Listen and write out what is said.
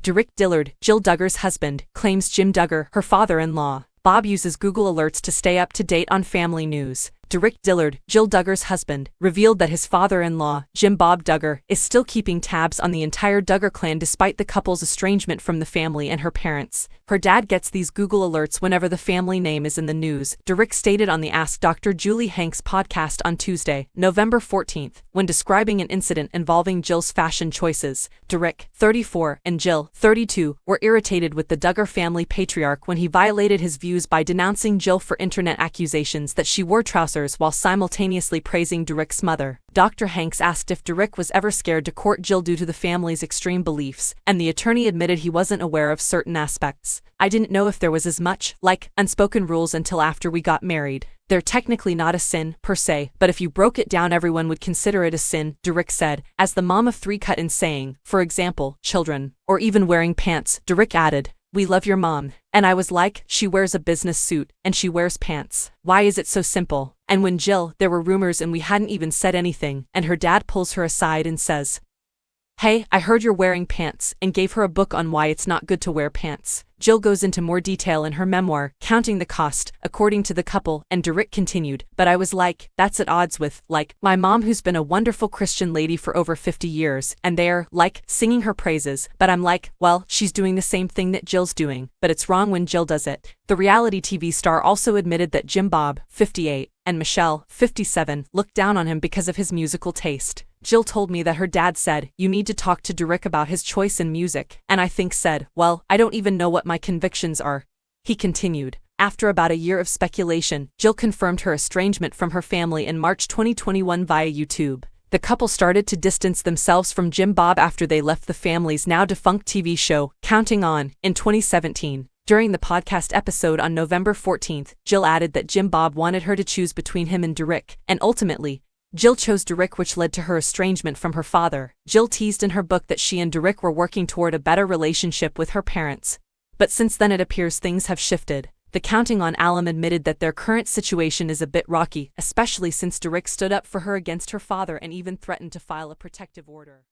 Jill Dillard, Jill Duggar's husband, claims Jim Duggar, her father-in-law. Bob uses Google Alerts to stay up to date on family news. Jill Dillard, Jill Duggar's husband, revealed that his father-in-law, Jim Bob Duggar, is still keeping tabs on the entire Duggar clan despite the couple's estrangement from the family and her parents. Her dad gets these Google Alerts whenever the family name is in the news, Jill stated on the Ask Dr. Julie Hanks podcast on Tuesday, November 14th, when describing an incident involving Jill's fashion choices. Jill, 34, and Jill, 32, were irritated with the Duggar family patriarch when he violated his views by denouncing Jill for internet accusations that she wore trousers while simultaneously praising Jill's mother. Dr. Hanks asked if Jill was ever scared to court Jill due to the family's extreme beliefs, and the attorney admitted he wasn't aware of certain aspects. "I didn't know if there was as much, unspoken rules until after we got married. They're technically not a sin, per se, but if you broke it down everyone would consider it a sin," Jill said, as the mom of three cut in saying, for example, children, or even wearing pants. Jill added, "We love your mom." And I was like, she wears a business suit, and she wears pants. Why is it so simple? And when Jill, there were rumors and we hadn't even said anything, and her dad pulls her aside and says, "Hey, I heard you're wearing pants," and gave her a book on why it's not good to wear pants. Jill goes into more detail in her memoir, counting the cost, according to the couple, and Jill continued, "But I was like, that's at odds with, my mom who's been a wonderful Christian lady for over 50 years, and they're, singing her praises, but I'm like, well, she's doing the same thing that Jill's doing, but it's wrong when Jill does it." The reality TV star also admitted that Jim Bob, 58, and Michelle, 57, looked down on him because of his musical taste. Jill told me that her dad said, "You need to talk to Jill about his choice in music," and I think said, "Well, I don't even know what my convictions are." He continued. After about a year of speculation, Jill confirmed her estrangement from her family in March 2021 via YouTube. The couple started to distance themselves from Jim Bob after they left the family's now defunct TV show, Counting On, in 2017. During the podcast episode on November 14th, Jill added that Jim Bob wanted her to choose between him and Jill, and ultimately, Jill chose Jill, which led to her estrangement from her father. Jill teased in her book that she and Jill were working toward a better relationship with her parents. But since then it appears things have shifted. The Counting On alum admitted that their current situation is a bit rocky, especially since Jill stood up for her against her father and even threatened to file a protective order.